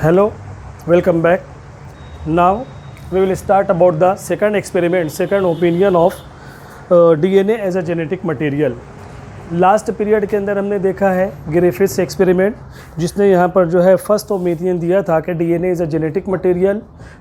Hello, welcome back. Now we will start about the second experiment, second opinion of DNA as a genetic material. Last period के अंदर हमने देखा है Griffiths experiment, जिसने यहाँ पर जो है फर्स्ट ओपिनियन दिया था कि DNA is a genetic material,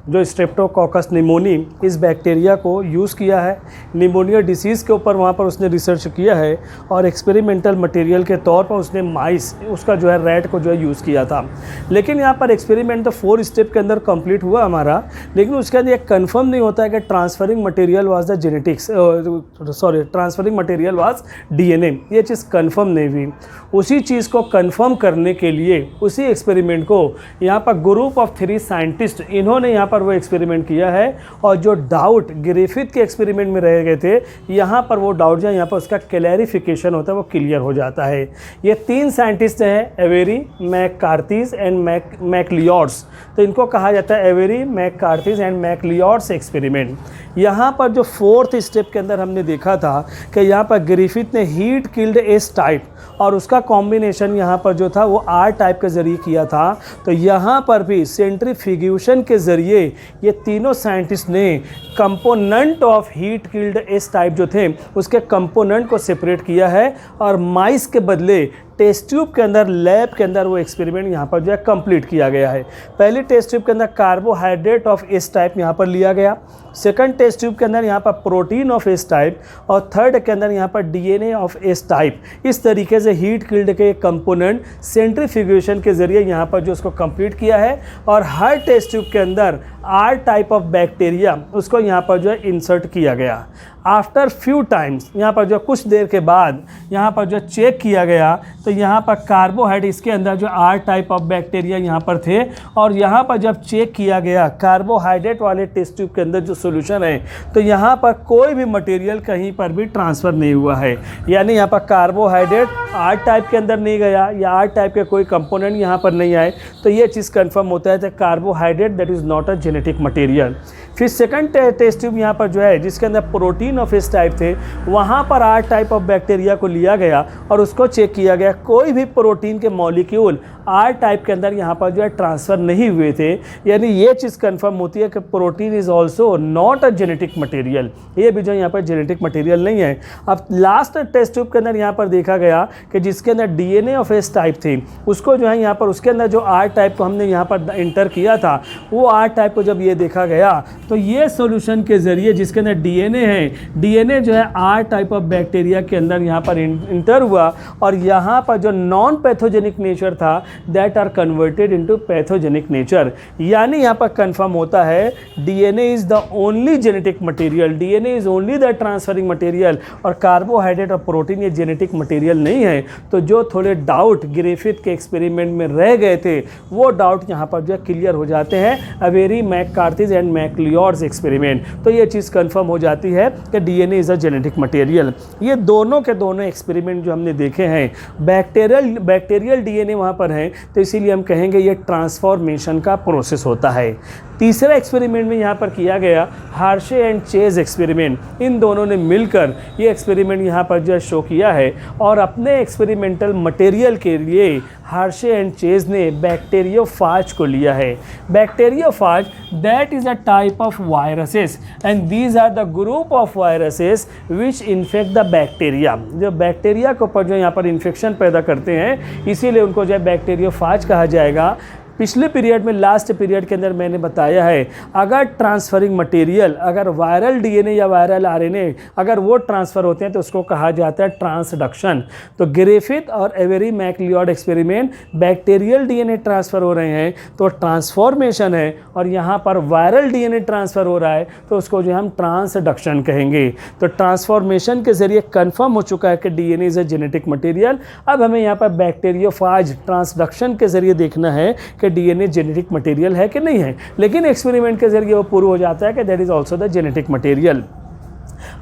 जो स्ट्रेप्टोकोकस निमोनी इस बैक्टीरिया को यूज़ किया है निमोनिया डिसीज़ के ऊपर, वहाँ पर उसने रिसर्च किया है और एक्सपेरिमेंटल मटेरियल के तौर पर उसने माइस उसका जो है रैट को जो है यूज़ किया था। लेकिन यहाँ पर एक्सपेरिमेंट तो 4 स्टेप के अंदर कंप्लीट हुआ हमारा, लेकिन उसके अंदर एक कन्फर्म नहीं होता है कि transferring material was the genetics transferring material was DNA, ये चीज़ कंफर्म नहीं हुई। उसी चीज़ को कंफर्म करने के लिए उसी एक्सपेरिमेंट को यहाँ पर ग्रुप ऑफ 3 साइंटिस्ट इन्होंने यहाँ पर वो एक्सपेरिमेंट किया है, और जो डाउट ग्रिफिथ के एक्सपेरिमेंट में रह गए थे, यहाँ पर वो डाउट जो यहाँ पर उसका क्लैरिफिकेशन होता है, वो क्लियर हो जाता है। ये 3 साइंटिस्ट हैं, एवेरी, मैककार्थीज एंड मैकलियोड्स। तो इनको कहा जाता है एवेरी, मैककार्थीज एंड मैकलियोड्स एक्सपेरिमेंट। यहाँ पर जो 4th स्टेप के अंदर हमने देखा था कि यहाँ पर ग्रिफिथ ने हीट किल्ड एस टाइप और उसका कॉम्बिनेशन यहाँ पर जो था वो आर टाइप के ज़रिए किया था। तो यहाँ पर भी सेंट्रीफ्यूगेशन के ज़रिए ये तीनों साइंटिस्ट ने component of heat killed S type जो थे उसके कंपोनेंट को सेपरेट किया है, और माइस के बदले टेस्ट ट्यूब के अंदर लैब के अंदर वो एक्सपेरिमेंट यहाँ पर जो है कंप्लीट किया गया है। पहली टेस्ट ट्यूब के अंदर कार्बोहाइड्रेट ऑफ एस टाइप यहाँ पर लिया गया, सेकंड टेस्ट ट्यूब के अंदर यहाँ पर प्रोटीन ऑफ एस टाइप, और थर्ड के अंदर यहाँ पर डीएनए ऑफ एस टाइप। इस तरीके से हीट किल्ड के कंपोनेंट सेंट्रीफ्यूगेशन के ज़रिए यहाँ पर जो उसको कंप्लीट किया है, और हर टेस्ट ट्यूब के अंदर आर टाइप ऑफ बैक्टीरिया उसको यहाँ पर जो है इंसर्ट किया गया। आफ्टर फ्यू टाइम्स यहाँ पर जो कुछ देर के बाद यहाँ पर जो चेक किया गया, तो यहाँ पर कार्बोहाइड्रेट इसके अंदर जो आर टाइप ऑफ बैक्टीरिया यहाँ पर थे, और यहाँ पर जब चेक किया गया कार्बोहाइड्रेट वाले टेस्ट ट्यूब के अंदर जो सॉल्यूशन है, तो यहाँ पर कोई भी मटेरियल कहीं पर भी ट्रांसफ़र नहीं हुआ है। यानी यहाँ पर कार्बोहाइड्रेट आर टाइप के अंदर नहीं गया या आर टाइप के कोई कंपोनेंट यहाँ पर नहीं आए, तो ये चीज़ कंफर्म होता है कि carbohydrate that is not a genetic material. फिर सेकंड टेस्ट ट्यूब यहाँ पर जो है जिसके अंदर प्रोटीन ऑफ एस टाइप थे, वहाँ पर आर टाइप ऑफ बैक्टीरिया को लिया गया और उसको चेक किया गया, कोई भी प्रोटीन के मॉलिक्यूल आर टाइप के अंदर यहाँ पर जो है ट्रांसफ़र नहीं हुए थे। यानी ये चीज़ कंफर्म होती है कि protein is also not a genetic material, ये भी जो यहाँ पर जेनेटिक मटेरियल नहीं है। अब लास्ट टेस्ट ट्यूब के अंदर यहाँ पर देखा गया कि जिसके अंदर डीएनए ऑफ एस टाइप थी, उसको जो है यहाँ पर उसके अंदर जो आर टाइप को हमने यहाँ पर इंटर किया था, वो आर टाइप को जब ये देखा गया, तो ये सॉल्यूशन के ज़रिए जिसके अंदर डीएनए है, डीएनए जो है आर टाइप ऑफ बैक्टीरिया के अंदर यहाँ पर इंटर हुआ, और यहाँ पर जो नॉन पैथोजेनिक नेचर था that are converted into pathogenic nature. यानी यहाँ पर कंफर्म होता है DNA is the only genetic material, DNA is only the transferring material, और कार्बोहाइड्रेट और प्रोटीन ये जेनेटिक मटेरियल नहीं है। तो जो थोड़े डाउट ग्रिफिथ के एक्सपेरिमेंट में रह गए थे, वो डाउट यहाँ पर जो है क्लियर हो जाते हैं अवेरी, मैककार्थीज एंड मैकलियोड्स एक्सपेरिमेंट। तो ये चीज़ कंफर्म हो जाती है कि DNA is a genetic material. ये दोनों के दोनों एक्सपेरिमेंट जो हमने देखे हैं, बैक्टीरियल डीएनए वहाँ पर हैं, तो इसीलिए हम कहेंगे ये ट्रांसफॉर्मेशन का प्रोसेस होता है। तीसरा एक्सपेरिमेंट में यहाँ पर किया गया हार्शे एंड चेज एक्सपेरिमेंट। इन दोनों ने मिलकर ये एक्सपेरिमेंट यहाँ पर जो है शो किया है, और अपने एक्सपेरिमेंटल मटेरियल के लिए हार्शे एंड चेज ने बैक्टीरियोफाज को लिया है। Bacteriophage that is a type of viruses, and these are the group of viruses which infect the bacteria. जो बैक्टीरिया के ऊपर जो यहाँ पर इन्फेक्शन पैदा करते हैं, इसीलिए उनको जो है बैक्टीरियोफाज कहा जाएगा। पिछले पीरियड में, लास्ट पीरियड के अंदर मैंने बताया है, अगर ट्रांसफरिंग मटेरियल, अगर वायरल डीएनए या वायरल आरएनए अगर वो ट्रांसफ़र होते हैं तो उसको कहा जाता है ट्रांसडक्शन। तो ग्रिफिथ और Avery, McLeod experiment bacterial DNA transfer हो रहे हैं तो ट्रांसफॉर्मेशन है, और यहाँ पर वायरल डीएनए ट्रांसफ़र हो रहा है तो उसको जो हम ट्रांसडक्शन कहेंगे। तो ट्रांसफॉर्मेशन के ज़रिए कन्फर्म हो चुका है कि DNA is a genetic material. अब हमें यहाँ पर बैक्टीरियोफाज ट्रांसडक्शन के ज़रिए देखना है कि डीएनए जेनेटिक मटेरियल है कि नहीं है, लेकिन एक्सपेरिमेंट के जरिए वो प्रूव हो जाता है कि that is also the genetic material.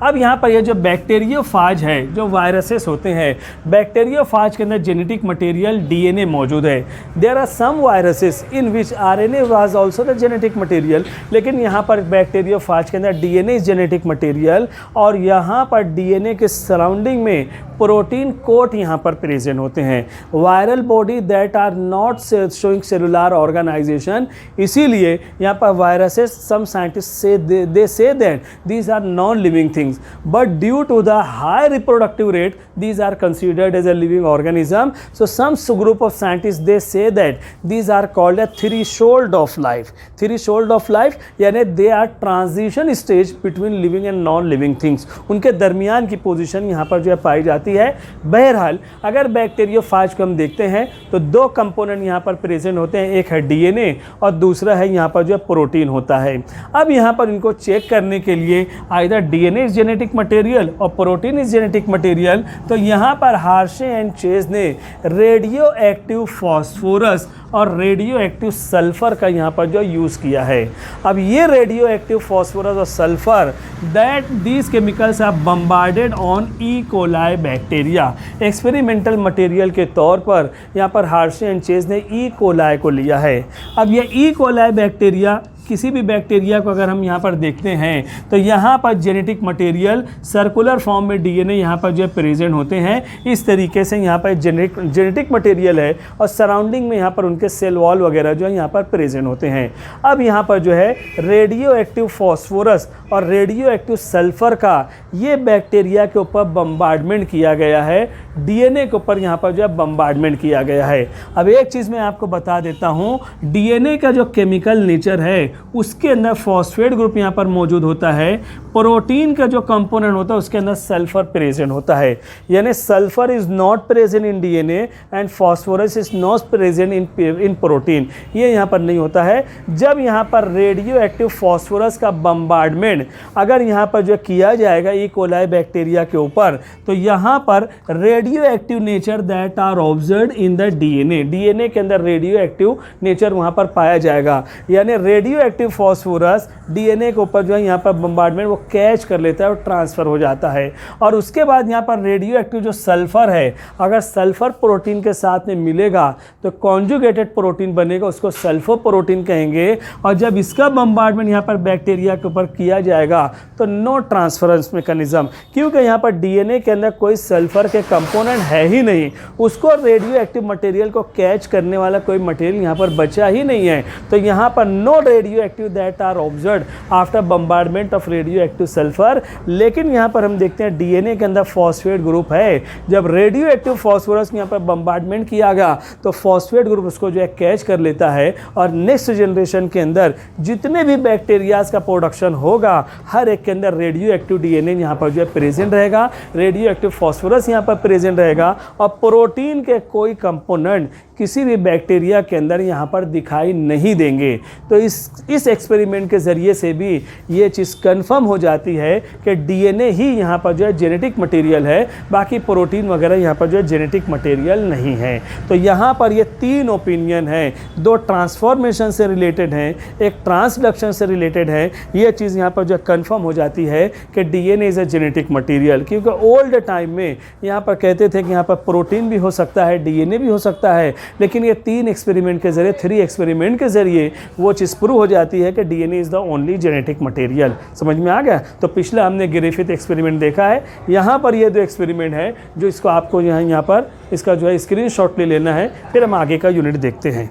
अब यहाँ पर ये जो बैक्टीरियोफाज है, जो वायरसेस होते हैं, बैक्टीरियोफाज के अंदर जेनेटिक मटेरियल डीएनए मौजूद है। There are some viruses in which RNA was also the genetic material, लेकिन यहाँ पर बैक्टीरियोफाज के अंदर डीएनए इज जेनेटिक मटेरियल, और यहाँ पर डीएनए के सराउंडिंग में प्रोटीन कोट यहाँ पर प्रेजेंट होते हैं। Viral body that are not showing cellular organization, इसीलिए यहाँ पर viruses some scientist say they say that these are non living things, but due to the high reproductive rate these are considered as a living organism. So some group of scientists they say that these are called a threshold of life. Threshold of life यानी they are transition stage between living and non living things. उनके दरमियान की position यहाँ पर जो है पाई जाती है। बहरहाल अगर बैक्टीरियोफाज को हम देखते हैं तो दो कंपोनेंट यहाँ पर प्रेजेंट होते हैं, एक है डीएनए और दूसरा है यहाँ पर जो है प्रोटीन होता है। अब यहाँ पर इनको चेक करने के लिए either DNA is genetic material और प्रोटीन इज जेनेटिक मटेरियल, तो यहाँ पर हार्शे एंड चेज ने रेडियो एक्टिव फॉस्फोरस और रेडियो एक्टिव सल्फर का यहाँ पर जो यूज़ किया है। अब ये रेडियो एक्टिव फॉस्फोरस और sulphur that these chemicals are bombarded on E coli bacteria, experimental material के तौर पर यहाँ पर हार्शे एंड चेज ने ई कोलाई को लिया है। अब ये ई कोलाई बैक्टीरिया, किसी भी बैक्टीरिया को अगर हम यहाँ पर देखते हैं तो यहाँ पर जेनेटिक मटेरियल सर्कुलर फॉर्म में डीएनए यहाँ पर जो है प्रेजेंट होते हैं। इस तरीके से यहाँ पर जेनेटिक मटेरियल है और सराउंडिंग में यहाँ पर उनके सेल वॉल वगैरह जो है यहाँ पर प्रेजेंट होते हैं। अब यहाँ पर जो है रेडियो एक्टिव फॉस्फोरस और रेडियो एक्टिव सल्फर का ये बैक्टीरिया के ऊपर बम्बार्डमेंट किया गया है, डीएनए के ऊपर यहाँ पर जो है बम्बार्डमेंट किया गया है। अब एक चीज़ मैं आपको बता देता हूँ, डीएनए का जो केमिकल नेचर है उसके अंदर फॉस्फेट ग्रुप यहाँ पर मौजूद होता है, प्रोटीन का जो कंपोनेंट होता है उसके अंदर सल्फर प्रेजेंट होता है। यानी sulphur is not present in DNA and phosphorus is not present in protein, ये यहाँ पर नहीं होता है। जब यहाँ पर रेडियो एक्टिव फॉस्फोरस का बम्बार्डमेंट अगर यहाँ पर जो किया जाएगा ई कोलाई बैक्टीरिया के ऊपर, तो यहाँ पर radioactive nature that are observed in the DNA, DNA के अंदर रेडियो एक्टिव नेचर वहाँ पर पाया जाएगा। यानी रेडियो एक्टिव फॉस्फोरस डीएनए के ऊपर जो है यहाँ पर बम्बार्डमेंट वो कैच कर लेता है और ट्रांसफ़र हो जाता है। और उसके बाद यहाँ पर रेडियो एक्टिव जो सल्फ़र है, अगर सल्फ़र प्रोटीन के साथ में मिलेगा तो कॉन्जुगेटेड प्रोटीन बनेगा, उसको सल्फो प्रोटीन कहेंगे। और जब इसका बम्बार्डमेंट यहाँ पर बैक्टीरिया के ऊपर किया जाएगा तो नो ट्रांसफरेंस मैकेनिज्म, क्योंकि यहाँ पर डीएनए के अंदर कोई सल्फ़र के कंपोनेंट है ही नहीं, उसको रेडियो एक्टिव मटेरियल को कैच करने वाला कोई मटेरियल यहाँ पर बचा ही नहीं है। तो यहाँ पर no radioactive that are observed after bombardment of radioactive sulphur. लेकिन यहाँ पर हम देखते हैं डीएनए के अंदर फॉस्फेट ग्रुप है, जब रेडियो एक्टिव फॉस्फोरस यहाँ पर बम्बार्डमेंट किया गया तो फॉस्फेट ग्रुप उसको जो है कैच कर लेता है और नेक्स्ट जनरेशन के अंदर जितने भी बैक्टीरियाज का प्रोडक्शन होगा हर एक के अंदर रेडियो एक्टिव डीएनए यहाँ पर जो है प्रेजेंट रहेगा, रेडियो एक्टिव फॉस्फोरस यहाँ पर प्रेजेंट रहेगा और प्रोटीन के कोई कंपोनेंट किसी भी बैक्टीरिया के अंदर यहाँ पर दिखाई नहीं देंगे। तो इस एक्सपेरिमेंट के ज़रिए से भी ये चीज़ कंफर्म हो जाती है कि डीएनए ही यहाँ पर जो है जेनेटिक मटेरियल है, बाकी प्रोटीन वगैरह यहाँ पर जो है जेनेटिक मटेरियल नहीं है। तो यहाँ पर ये तीन ओपिनियन हैं, दो ट्रांसफॉर्मेशन से रिलेटेड हैं, एक ट्रांसडक्शन से रिलेटेड है। ये चीज़ यहाँ पर जो कंफर्म हो जाती है कि DNA is a genetic material, क्योंकि ओल्ड टाइम में यहाँ पर कहते थे कि यहाँ पर प्रोटीन भी हो सकता है, डीएनए भी हो सकता है, लेकिन ये तीन एक्सपेरिमेंट के ज़रिए, 3 एक्सपेरिमेंट के ज़रिए वो चीज़ प्रूव हो जाती है कि DNA is the only genetic material. समझ में आ गया? तो पिछला हमने ग्रिफिथ एक्सपेरिमेंट देखा है, यहाँ पर ये 2 एक्सपेरिमेंट है जो इसको आपको यहाँ पर इसका जो है स्क्रीनशॉट ले लेना है, फिर हम आगे का यूनिट देखते हैं।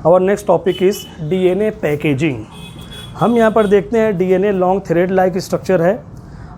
Our next topic is DNA packaging. हम यहाँ पर देखते हैं DNA long thread like structure है।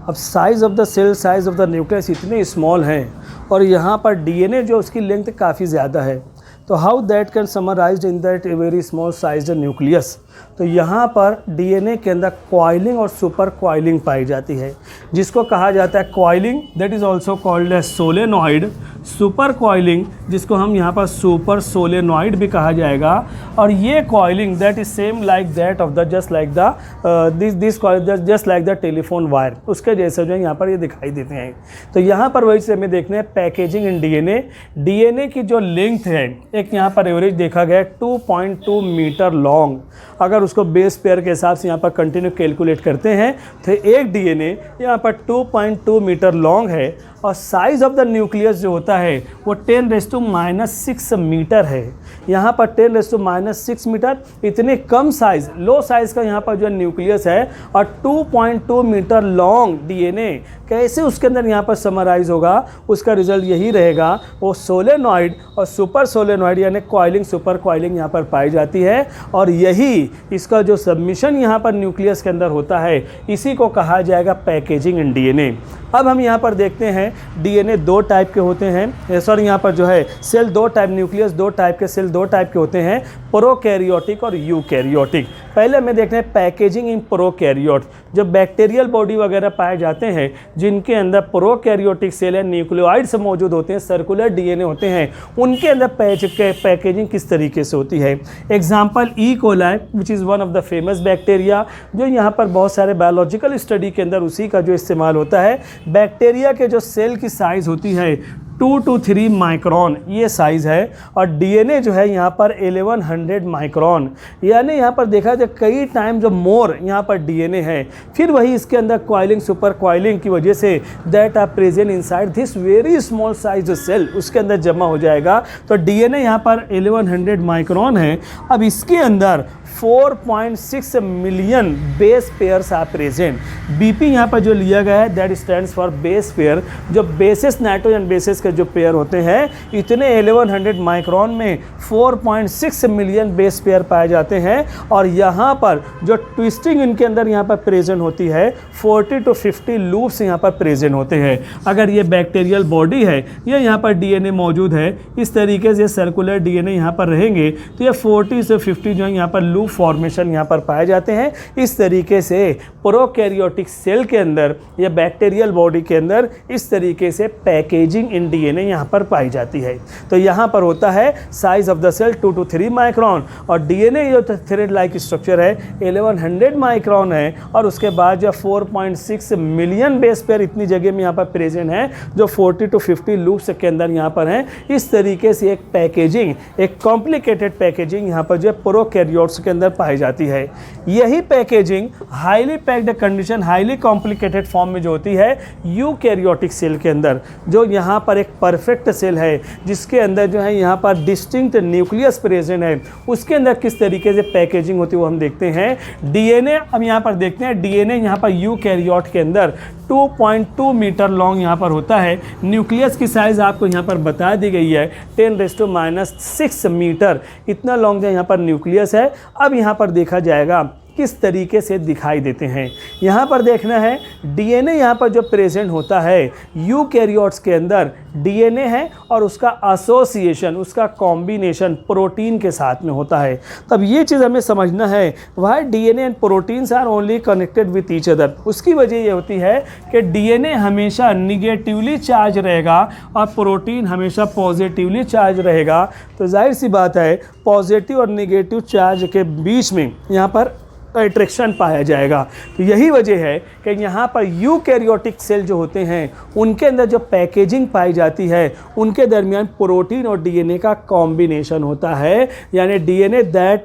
अब size of the cell, size of the nucleus इतने स्मॉल हैं और यहाँ पर डीएनए जो उसकी लेंथ काफ़ी ज़्यादा है। तो how that can summarised in that a very small size nucleus. तो यहाँ पर डीएनए के अंदर कॉइलिंग और सुपर कॉइलिंग पाई जाती है, जिसको कहा जाता है coiling, that is also called as solenoid. Super coiling जिसको हम यहाँ पर सुपर सोलेनॉइड भी कहा जाएगा। और ये coiling that is same like that of the just like the just like the telephone wire, उसके जैसे जो है यहाँ पर ये दिखाई देते हैं। तो यहाँ पर वही से हमें देखना है पैकेजिंग इन डीएनए। डीएनए की जो लेंथ है, एक यहाँ पर एवरेज देखा गया 2.2 मीटर लॉन्ग। अगर उसको बेस पेयर के हिसाब से यहाँ पर कंटिन्यू कैलकुलेट करते हैं तो एक डीएनए यहाँ पर 2.2 मीटर लॉन्ग है और साइज़ ऑफ द न्यूक्लियस जो होता है वो 10⁻⁻6 मीटर है। यहाँ पर 10⁻⁻6 मीटर, इतने कम साइज़, लो साइज़ का यहाँ पर जो न्यूक्लियस है, और 2.2 मीटर लॉन्ग डीएनए कैसे उसके अंदर यहाँ पर समराइज होगा, उसका रिजल्ट यही रहेगा। वो सोलेनॉइड और सुपर सोलेनॉइड यानी कॉइलिंग सुपर कॉइलिंग यहाँ पर पाई जाती है, और यही इसका जो सबमिशन यहाँ पर न्यूक्लियस के अंदर होता है, इसी को कहा जाएगा पैकेजिंग इन डीएनए। अब हम यहाँ पर देखते हैं डीएनए दो टाइप के होते हैं, सॉरी यहाँ पर जो है सेल दो टाइप, न्यूक्लियस दो टाइप के, सेल दो टाइप के होते हैं, प्रोकैरियोटिक और यूकैरियोटिक। पहले हमें देखते हैं पैकेजिंग इन प्रोकैरियोट। जो बैक्टीरियल बॉडी वगैरह पाए जाते हैं जिनके अंदर प्रोकैरियोटिक सेल है, न्यूक्लियोइड्स मौजूद होते हैं, सर्कुलर डीएनए होते हैं, उनके अंदर पैकेजिंग किस तरीके से होती है। Example E coli which is one of the famous bacteria, जो यहाँ पर बहुत सारे बायोलॉजिकल स्टडी के अंदर उसी का जो इस्तेमाल होता है। बैक्टीरिया के जो सेल की साइज़ होती है 2 to 3 माइक्रोन ये साइज़ है, और डीएनए जो है यहाँ पर 1100 माइक्रोन, यानी यहाँ पर देखा जाए कई टाइम जो मोर यहाँ पर डीएनए है। फिर वही इसके अंदर कॉइलिंग सुपर कॉइलिंग की वजह से that are present inside this very small size cell उसके अंदर जमा हो जाएगा। तो डीएनए यहाँ पर 1100 माइक्रोन है। अब इसके अंदर 4.6 million base pairs are present. BP यहाँ पर जो लिया गया है that stands for base pair, जो बेसिस नाइट्रोजन बेसिस के जो पेयर होते हैं, इतने 1100 माइक्रोन में 4.6 मिलियन बेस पेयर पाए जाते हैं। और यहाँ पर जो ट्विस्टिंग इनके अंदर यहाँ पर प्रेजेंट होती है 40 to 50 लूप्स यहाँ पर प्रेजेंट होते हैं। अगर ये बैक्टीरियल बॉडी है, ये यहाँ पर डीएनए मौजूद है, इस तरीके से सर्कुलर डीएनए यहाँ पर रहेंगे, तो ये 40 से 50 जो है यहाँ पर लूप फॉर्मेशन यहाँ पर पाए जाते हैं। इस तरीके से प्रोकैरियोटिक सेल के अंदर या बैक्टीरियल बॉडी के अंदर इस तरीके से पैकेजिंग इन डीएनए यहाँ पर पाई जाती है। तो यहाँ पर होता है size of the cell 2 to 3 micron, और डीएनए जो थ्रेड लाइक स्ट्रक्चर है 1100 माइक्रोन है, और उसके बाद जो 4.6 मिलियन बेस पेयर इतनी जगह में यहाँ पर प्रेजेंट है, जो 40 to 50 लूप्स के अंदर यहाँ पर हैं। इस तरीके से एक पैकेजिंग, एक कॉम्प्लिकेटेड पैकेजिंग यहाँ पर जो है प्रोकैरियोट्स के अंदर पाई जाती है। यही packaging highly packed condition, highly complicated form में जो होती है यूकैरियोटिक सेल के अंदर, जो यहाँ पर एक परफेक्ट सेल है जिसके अंदर जो है यहाँ पर डिस्टिंक्ट न्यूक्लियस प्रेजेंट है, उसके अंदर किस तरीके से पैकेजिंग होती है वो हम देखते हैं। डीएनए अब यहाँ पर देखते हैं, डीएनए यहाँ पर यूकैरियोट के अंदर 2.2 मीटर लॉन्ग यहाँ पर होता है। न्यूक्लियस की साइज़ आपको यहाँ पर बता दी गई है 10⁻⁻6 मीटर, इतना लॉन्ग जो यहाँ पर न्यूक्लियस है। अब यहाँ पर देखा जाएगा किस तरीके से दिखाई देते हैं। यहाँ पर देखना है डीएनए यहाँ पर जो प्रेजेंट होता है यूकैरियोट्स के अंदर, डीएनए है और उसका एसोसिएशन, उसका कॉम्बिनेशन प्रोटीन के साथ में होता है। तब ये चीज़ हमें समझना है, वह DNA and proteins are only connected with each other. उसकी वजह ये होती है कि डीएनए हमेशा निगेटिवली चार्ज रहेगा और प्रोटीन हमेशा पॉजिटिवली चार्ज रहेगा। तो जाहिर सी बात है पॉजिटिव और निगेटिव चार्ज के बीच में यहाँ पर अट्रैक्शन पाया जाएगा। तो यही वजह है कि यहाँ पर यूकैरियोटिक सेल जो होते हैं उनके अंदर जो पैकेजिंग पाई जाती है उनके दरमियान प्रोटीन और डीएनए का कॉम्बिनेशन होता है, यानी DNA that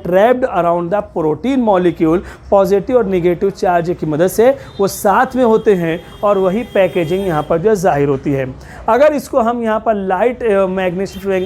wrapped around the protein molecule, positive और निगेटिव चार्ज की मदद से वो साथ में होते हैं और वही पैकेजिंग यहाँ पर जो जाहिर होती है। अगर इसको हम यहाँ पर लाइट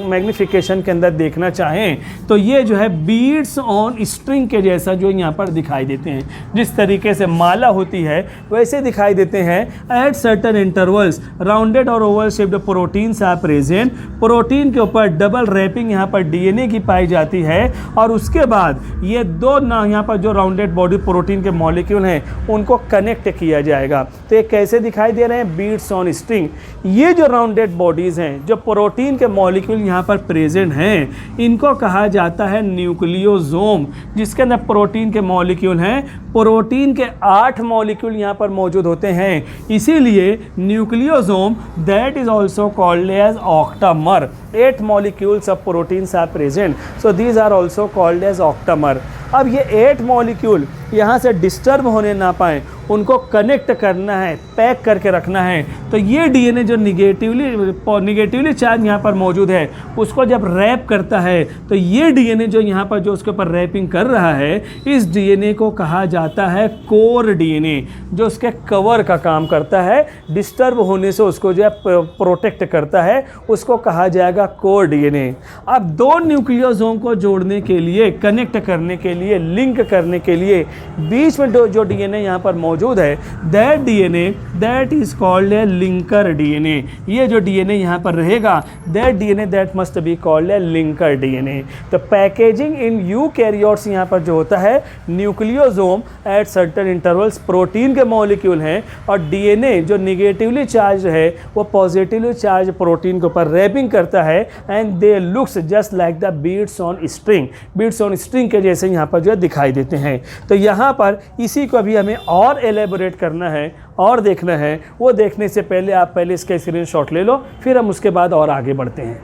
मैग्नीफिकेशन के अंदर देखना चाहें तो ये जो है बीड्स ऑन स्ट्रिंग के जैसा जो यहाँ पर दिखाई देते हैं, जिस तरीके से माला होती है वैसे दिखाई देते हैं। एट सर्टेन इंटरवल्स राउंडेड और oval shaped proteins are present. Protein के ऊपर डबल रैपिंग यहाँ पर डीएनए की पाई जाती है, और उसके बाद ये दो यहाँ पर जो राउंडेड बॉडी प्रोटीन के मॉलिक्यूल हैं उनको कनेक्ट किया जाएगा। तो ये कैसे दिखाई दे रहे हैं, बीड्स ऑन स्ट्रिंग। ये जो राउंडेड बॉडीज़ हैं, जो प्रोटीन के मॉलिक्यूल यहाँ पर प्रेजेंट हैं, इनको कहा जाता है न्यूक्लियोसोम, जिसके अंदर प्रोटीन के मॉलिक्यूल हैं। प्रोटीन के 8 मॉलिक्यूल यहाँ पर मौजूद होते हैं, इसीलिए nucleosome that is also called as octamer. 8 molecules of proteins are present, so these are also called as octamer. अब ये 8 मॉलिक्यूल यहाँ से डिस्टर्ब होने ना पाएँ, उनको कनेक्ट करना है, पैक करके रखना है। तो ये डीएनए जो निगेटिवली चार्ज यहाँ पर मौजूद है उसको जब रैप करता है, तो ये डीएनए जो यहाँ पर जो उसके ऊपर रैपिंग कर रहा है, इस डीएनए को कहा जाता है कोर डीएनए, जो उसके कवर का काम करता है, डिस्टर्ब होने से उसको जो है प्रोटेक्ट करता है, उसको कहा जाएगा कोर डीएनए। अब दो न्यूक्लियोसोम को जोड़ने के लिए, कनेक्ट करने के लिए, लिंक करने के लिए बीच में जो डीएनए यहाँ पर मौजूद है, that DNA that is called a linker DNA. ये जो डीएनए यहाँ पर रहेगा, that DNA that must be called a linker DNA. तो पैकेजिंग इन यूकैरियोट्स यहाँ पर जो होता है, nucleosome eight certain intervals protein के मॉलिक्यूल हैं, और डीएनए जो निगेटिवली चार्ज है वो पॉजिटिवली चार्ज प्रोटीन के ऊपर रैपिंग करता है, and they looks just like the beads on string, beads on string के जैसे यहाँ पर जो है दिखाई देते हैं। तो यहाँ पर इसी को अभी हमें और एलेबोरेट करना है और देखना है। वो देखने से पहले आप पहले इसका स्क्रीनशॉट ले लो, फिर हम उसके बाद और आगे बढ़ते हैं।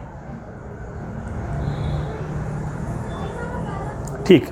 ठीक,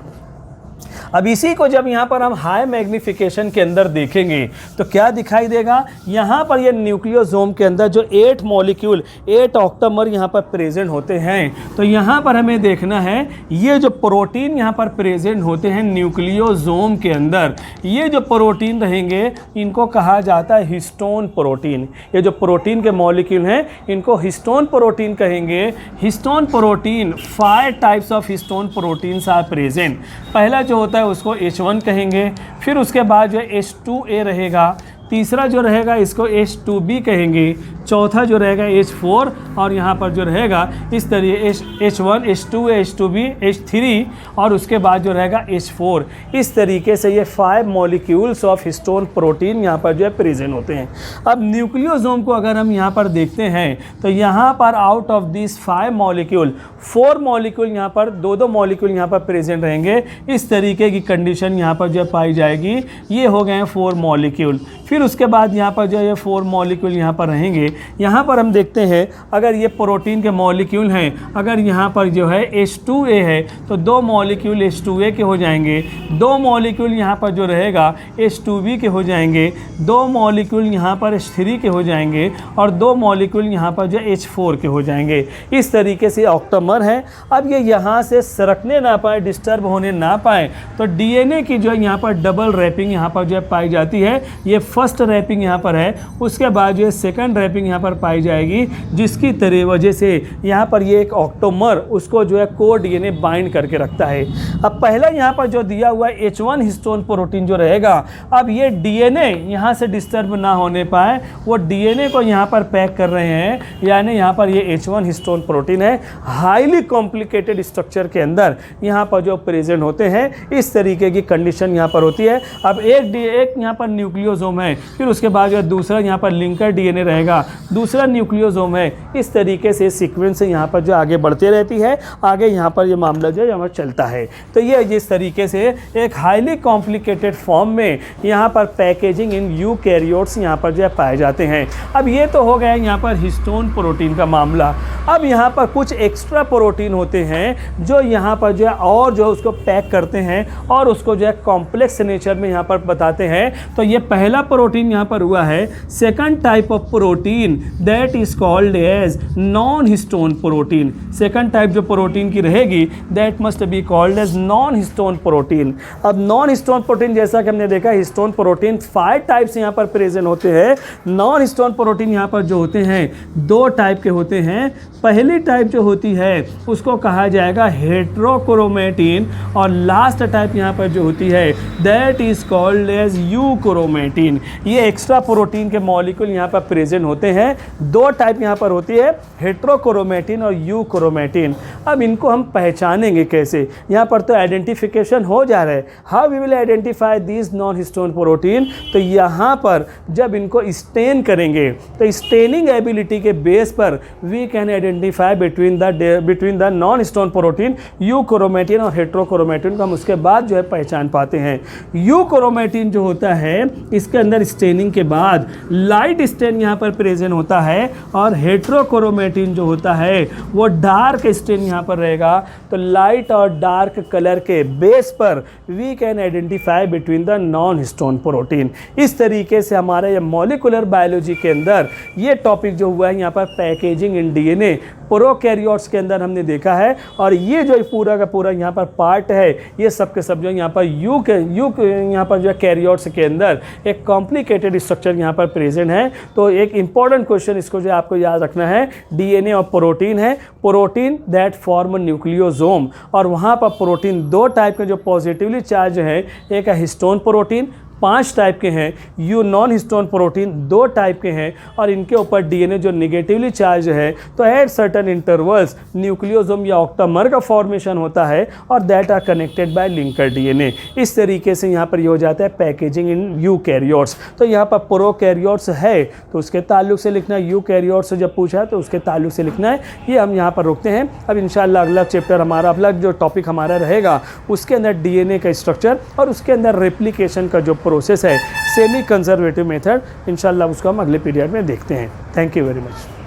अब इसी को जब यहाँ पर हम हाई मैग्नीफिकेशन के अंदर देखेंगे तो क्या दिखाई देगा, यहाँ पर ये न्यूक्लियोसोम के अंदर जो 8 मॉलिक्यूल, 8 ऑक्टामर यहाँ पर प्रेजेंट होते हैं। तो यहाँ पर हमें देखना है ये जो प्रोटीन यहाँ पर प्रेजेंट होते हैं न्यूक्लियोसोम के अंदर, ये जो प्रोटीन रहेंगे इनको कहा जाता है हिस्टोन प्रोटीन। ये जो प्रोटीन के मॉलिक्यूल हैं इनको हिस्टोन प्रोटीन कहेंगे। Histone protein, 5 types of histone proteins are present. पहला जो होता है उसको H1 कहेंगे, फिर उसके बाद जो H2A रहेगा, तीसरा जो रहेगा इसको H2B कहेंगे, चौथा जो रहेगा H4, और यहाँ पर जो रहेगा इस तरीके H1, H2A, H2B, H3, और उसके बाद जो रहेगा H4। इस तरीके से ये 5 मॉलिक्यूल्स ऑफ हिस्टोन प्रोटीन यहाँ पर जो है प्रेजेंट होते हैं। अब न्यूक्लियोसोम को अगर हम यहाँ पर देखते हैं तो यहाँ पर out of this 5 molecule 4 molecule यहाँ पर, 2-2 मॉलिक्यूल यहाँ पर प्रेजेंट रहेंगे। इस तरीके की कंडीशन यहाँ पर जो पाई जाएगी। ये हो गए हैं 4 मॉलिक्यूल। फिर उसके बाद यहाँ पर जो ये 4 मॉलिक्यूल यहाँ पर रहेंगे। यहाँ पर हम देखते हैं अगर ये प्रोटीन के मॉलिक्यूल हैं, अगर यहाँ पर जो है H2A है तो 2 मॉलिक्यूल H2A के हो जाएंगे, 2 मॉलिक्यूल यहाँ पर जो रहेगा H2B के हो जाएंगे, 2 मॉलिक्यूल यहाँ पर H3 के हो जाएंगे, और 2 मॉलिक्यूल यहाँ पर जो H4 के हो जाएंगे। इस तरीके से ऑक्टामर है। अब ये यहाँ से सरकने ना पाए, डिस्टर्ब होने ना पाए, तो डीएनए की जो है यहाँ पर डबल रैपिंग यहाँ पर जो है पाई जाती है। ये फर्स्ट रैपिंग यहाँ पर है, उसके बाद जो है सेकंड रैपिंग यहाँ पर पाई जाएगी, जिसकी तरह वजह से यहाँ पर ये एक ऑक्टोमर उसको जो है कोर डीएनए बाइंड करके रखता है। अब पहला यहाँ पर जो दिया हुआ है H1 हिस्टोन प्रोटीन जो रहेगा, अब ये डीएनए यहाँ से डिस्टर्ब ना होने पाए, वो डीएनए को यहाँ पर पैक कर रहे हैं, यानी यहाँ पर ये H1 हिस्टोन प्रोटीन है, हाईली कॉम्प्लिकेटेड स्ट्रक्चर के अंदर यहाँ पर जो प्रेजेंट होते हैं। इस तरीके की कंडीशन यहाँ पर होती है। अब एक यहाँ पर न्यूक्लियोसोम है, फिर उसके बाद जो दूसरा यहाँ पर लिंकर डीएनए रहेगा, दूसरा न्यूक्लियोसोम है। इस तरीके से सीक्वेंस यहाँ पर जो आगे बढ़ती रहती है, आगे यहाँ पर ये मामला जो यहाँ पर चलता है। तो ये जिस तरीके से एक हाईली कॉम्प्लिकेटेड फॉर्म में यहाँ पर पैकेजिंग इन यूकैरियोट्स यहाँ पर जो है पाए जाते हैं। अब ये तो हो गया यहाँ पर हिस्टोन प्रोटीन का मामला। अब यहाँ पर कुछ एक्स्ट्रा प्रोटीन होते हैं जो यहाँ पर जो है और जो उसको पैक करते हैं और उसको जो है कॉम्प्लेक्स नेचर में यहाँ पर बताते हैं। तो ये पहला प्रोटीन यहाँ पर हुआ है। Second type of protein that is called as non histone protein. Second type जो प्रोटीन की रहेगी that must be called as non histone protein. अब नॉन हिस्टोन प्रोटीन जैसा कि हमने देखा, हिस्टोन प्रोटीन 5 टाइप्स यहाँ पर प्रेजेंट होते हैं। नॉन हिस्टोन प्रोटीन यहाँ पर जो होते हैं 2 टाइप के होते हैं। पहली टाइप जो होती है उसको कहा जाएगा हेट्रोक्रोमेटिन, और लास्ट टाइप यहाँ पर जो होती है that is called as euchromatin. ये एक्स्ट्रा प्रोटीन के मॉलिक्यूल यहाँ पर प्रेजेंट होते हैं। 2 टाइप यहाँ पर होती है, हेट्रोक्रोमेटिन और यूक्रोमेटिन। अब इनको हम पहचानेंगे कैसे? यहाँ पर तो आइडेंटिफिकेशन हो जा रहा है। How we will identify this non histone protein? तो यहाँ पर जब इनको स्टेन करेंगे तो स्टेनिंग एबिलिटी के बेस पर we can identify between the non histone protein euchromatin और हेट्रोक्रोमेटिन को हम उसके बाद जो है पहचान पाते हैं। यूक्रोमेटिन जो होता है इसके अंदर अंदर स्टेनिंग के बाद लाइट स्टेन यहाँ पर प्रेजेंट होता है और हेट्रोक्रोमेटिन जो होता है वो डार्क स्टेन यहाँ पर रहेगा। तो लाइट और डार्क कलर के बेस पर we can identify between the non histone protein. इस तरीके से हमारे ये मॉलिकुलर बायोलॉजी के अंदर ये टॉपिक जो हुआ है यहाँ पर पैकेजिंग इन डीएनए प्रोकैरियोट्स के अंदर हमने देखा है। और ये जो पूरा का पूरा यहाँ पर पार्ट है ये सब के सब जो यहाँ पर यू यहाँ पर जो कैरियोट्स के अंदर एक कॉम्प्लिकेटेड स्ट्रक्चर यहाँ पर प्रेजेंट है। तो एक इंपॉर्टेंट क्वेश्चन इसको जो आपको याद रखना है, डीएनए और प्रोटीन है, प्रोटीन दैट फॉर्म न्यूक्लियोसोम। और वहाँ पर प्रोटीन दो टाइप के जो पॉजिटिवली चार्ज है, एक है हिस्टोन प्रोटीन 5 टाइप के हैं, you non histone protein 2 type के हैं, और इनके ऊपर डीएनए जो निगेटिवली चार्ज है तो एट सर्टन इंटरवल्स न्यूक्लियोसोम या ऑक्टामर का फॉर्मेशन होता है और that are connected by linker DNA. इस तरीके से यहाँ पर ये हो जाता है पैकेजिंग इन यूकैरियोट्स। तो यहाँ पर प्रोकैरियोट्स है तो उसके ताल्लुक से लिखना है, यूकैरियोट्स जब पूछा है तो उसके ताल्लुक से लिखना है। ये हम यहाँ पर रोकते हैं। अब इंशाल्लाह अगला चैप्टर हमारा अगला जो टॉपिक हमारा रहेगा उसके अंदर डीएनए का स्ट्रक्चर और उसके अंदर रेप्लिकेशन का जो प्रोसेस है सेमी कंजर्वेटिव मेथड, इंशाल्लाह उसको हम अगले पीरियड में देखते हैं। Thank you very much.